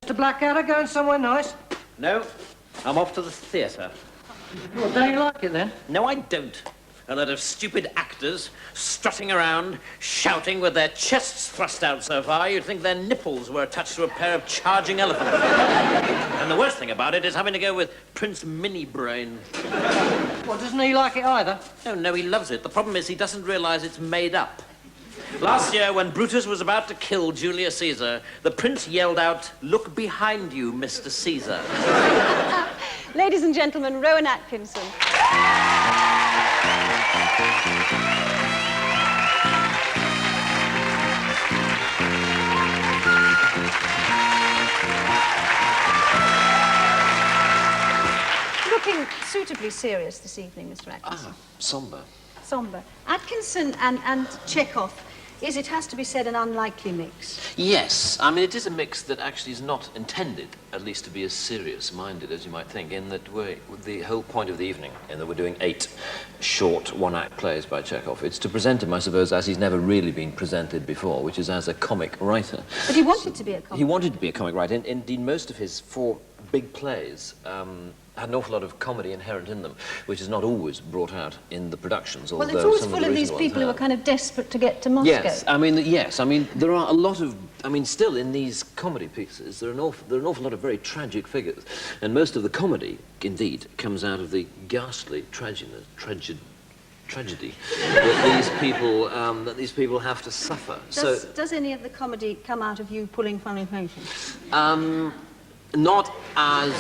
Mr. Blackadder, going somewhere nice? No, I'm off to the theatre. Well, don't you like it, then? No, I don't. A lot of stupid actors strutting around, shouting with their chests thrust out so far, you'd think their nipples were attached to a pair of charging elephants. And the worst thing about it is having to go with Prince Mini-Brain. Well, doesn't he like it either? Oh, no, he loves it. The problem is he doesn't realise it's made up. Last year, when Brutus was about to kill Julius Caesar, the prince yelled out, "Look behind you, Mr. Caesar." Ladies and gentlemen, Rowan Atkinson. Looking suitably serious this evening, Mr. Atkinson. Sombre. Sombre. Atkinson and Chekhov is, it has to be said, an unlikely mix. Yes, I mean, it is a mix that actually is not intended, at least, to be as serious-minded as you might think, in that the whole point of the evening, in that we're doing 8 short one-act plays by Chekhov. It's to present him, I suppose, as he's never really been presented before, which is as a comic writer. But he wanted to be a comic. He wanted to be a comic writer. Indeed, most of his 4 big plays had an awful lot of comedy inherent in them, which is not always brought out in the productions. Well, it's always full of these people who are kind of desperate to get to Moscow. Yes, I mean, there are a lot of, still in these comedy pieces, there are an awful lot of very tragic figures, and most of the comedy, indeed, comes out of the ghastly tragedy that these people have to suffer. Does any of the comedy come out of you pulling funny faces? Not as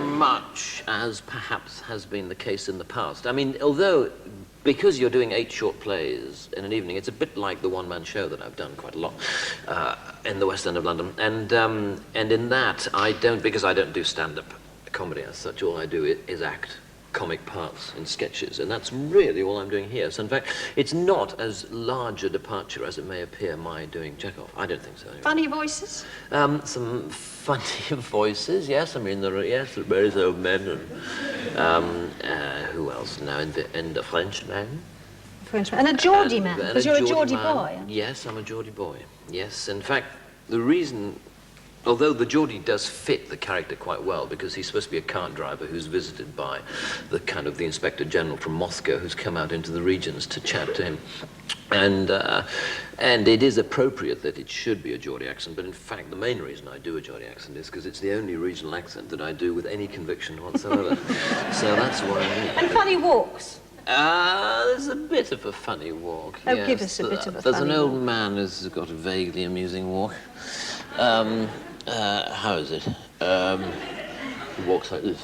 much as perhaps has been the case in the past. I mean, although, because you're doing 8 short plays in an evening, it's a bit like the one-man show that I've done quite a lot in the West End of London. And in that, because I don't do stand-up comedy as such, all I do is act comic parts in sketches, and that's really all I'm doing here. So in fact, it's not as large a departure as it may appear my doing Chekhov. I don't think so. Anyway. Funny voices? Some funny voices, yes. I mean, there are various old men, and who else now? And the Frenchman. Frenchman. And a Geordie man, because you're a Geordie boy. Yes, I'm a Geordie boy. Yes, in fact, the reason. Although the Geordie does fit the character quite well, because he's supposed to be a cart driver who's visited by the Inspector General from Moscow, who's come out into the regions to chat to him. And it is appropriate that it should be a Geordie accent, but in fact the main reason I do a Geordie accent is because it's the only regional accent that I do with any conviction whatsoever. So that's why I do it. And funny walks? There's a bit of a funny walk. Oh, yes. Give us a bit of a funny walk. There's an old man who's got a vaguely amusing walk. How is it? He walks like this.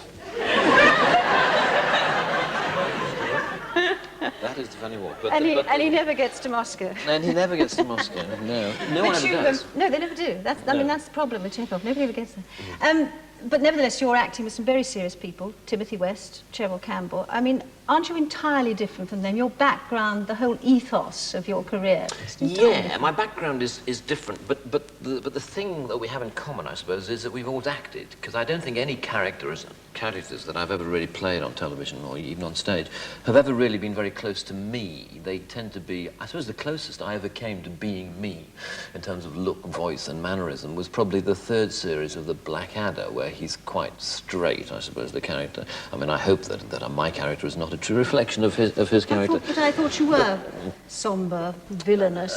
That is the funny walk. But and he never gets to Moscow. And he never gets to Moscow, no. No one ever does. No, they never do. I mean, that's the problem with Chekhov. Nobody ever gets there. But nevertheless, you're acting with some very serious people, Timothy West, Cheryl Campbell. I mean, aren't you entirely different from them? Your background, the whole ethos of your career is entirely different. My background is different, but the thing that we have in common, I suppose, is that we've always acted, because I don't think any characters that I've ever really played on television or even on stage have ever really been very close to me. They tend to be, I suppose the closest I ever came to being me in terms of look, voice and mannerism was probably the 3rd series of The Blackadder, where he's quite straight, I suppose, the character. I mean, I hope that my character is not a true reflection of his character. But I thought you were sombre, villainous,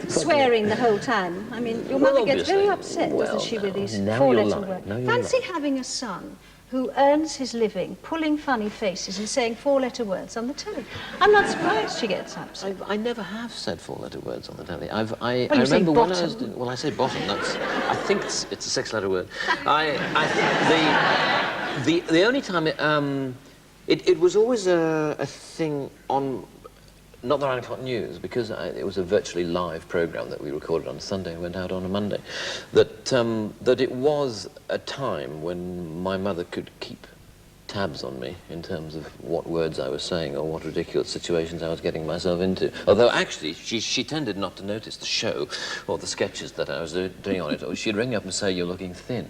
swearing the whole time. I mean, your mother gets very upset, doesn't she, with these 4-letter words? Fancy having a son who earns his living pulling funny faces and saying 4-letter words on the telly. I'm not surprised she gets upset. I never have said 4-letter words on the telly. I remember when I was doing, well, I say bottom. I think it's a 6-letter word. The only time it was always a thing on. Not the 9 o'clock news, because it was a virtually live programme that we recorded on Sunday and went out on a Monday, that it was a time when my mother could keep tabs on me in terms of what words I was saying or what ridiculous situations I was getting myself into. Although actually she tended not to notice the show or the sketches that I was doing on it. Or she'd ring up and say, "You're looking thin,"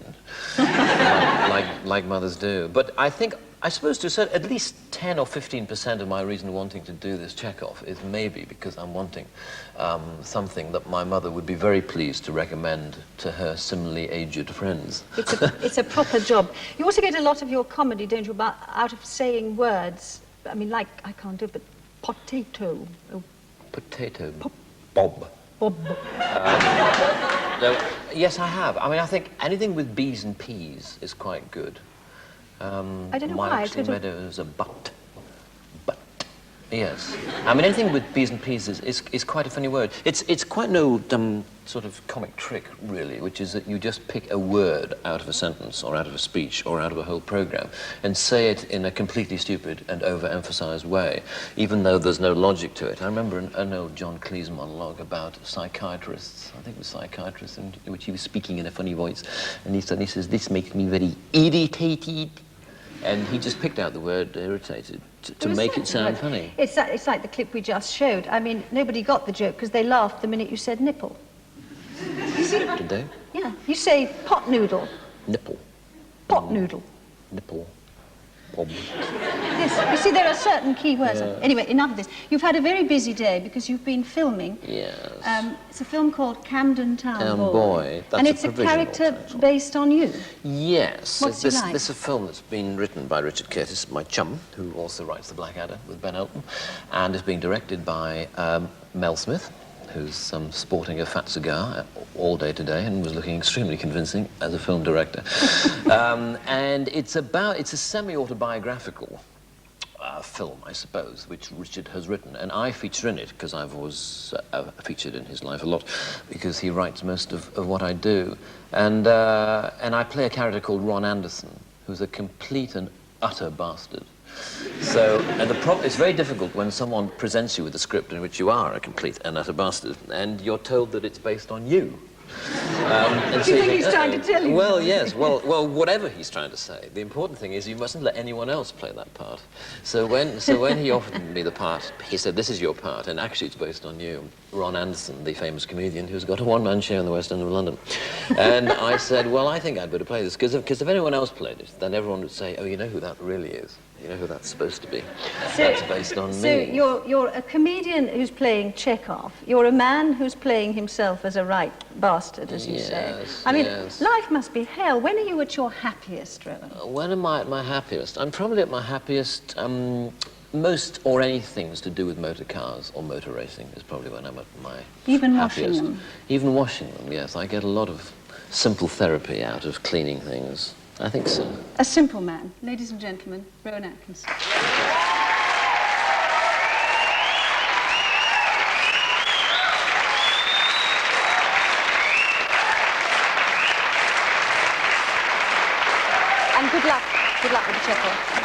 like mothers do. But I think I suppose to say at least 10 or 15% of my reason wanting to do this Chekhov is maybe because I'm wanting something that my mother would be very pleased to recommend to her similarly aged friends. It's a proper job. You also get a lot of your comedy, don't you, about out of saying words. I mean, like, I can't do it, but potato. Oh, Potato. Bob. Bob. No, yes, I have. I mean, I think anything with B's and P's is quite good. I don't know why. My Meadows a butt. But, yes. I mean, anything with B's and P's is quite a funny word. It's quite no sort of comic trick, really, which is that you just pick a word out of a sentence or out of a speech or out of a whole program and say it in a completely stupid and overemphasized way, even though there's no logic to it. I remember an old John Cleese monologue about psychiatrists. I think it was psychiatrists, in which he was speaking in a funny voice, and he suddenly says, "This makes me very irritated." And he just picked out the word irritated to make it sound funny. It's like the clip we just showed. I mean, nobody got the joke because they laughed the minute you said nipple. You see? Did they? Yeah. You say pot noodle. Nipple. Pot noodle. Nipple. Bob. Yes. You see, there are certain key words. Yeah. Anyway, enough of this. You've had a very busy day because you've been filming. Yes. It's a film called Camden Town Boy. That's and it's a character title. based on you. Yes. What's he like? This is a film that's been written by Richard Curtis, my chum, who also writes The Blackadder with Ben Elton, and is being directed by Mel Smith, who's sporting a fat cigar all day today and was looking extremely convincing as a film director. And it's a semi-autobiographical film, I suppose, which Richard has written, and I feature in it because I've always featured in his life a lot because he writes most of what I do. And I play a character called Rowan Atkinson, who's a complete and utter bastard. So, and it's very difficult when someone presents you with a script in which you are a complete and utter bastard, and you're told that it's based on you. Do you think he's trying to tell you? Well, yes. Well, whatever he's trying to say. The important thing is you mustn't let anyone else play that part. So when he offered me the part, he said, "This is your part, and actually it's based on you." Ron Anderson, the famous comedian who's got a one-man show in the West End of London. And I said, well, I think I'd better play this, because if anyone else played it, then everyone would say, "Oh, you know who that really is. You know who that's supposed to be. That's based on me." So you're a comedian who's playing Chekhov. You're a man who's playing himself as a right bastard, as you say. I mean, life must be hell. When are you at your happiest, Rowan? When am I at my happiest? I'm probably at my happiest, most or anything to do with motor cars or motor racing is probably when I'm at my Even happiest. washing them? Even washing them, yes. I get a lot of simple therapy out of cleaning things. I think so. A simple man. Ladies and gentlemen, Rowan Atkinson. And good luck. Good luck with the Chekhov.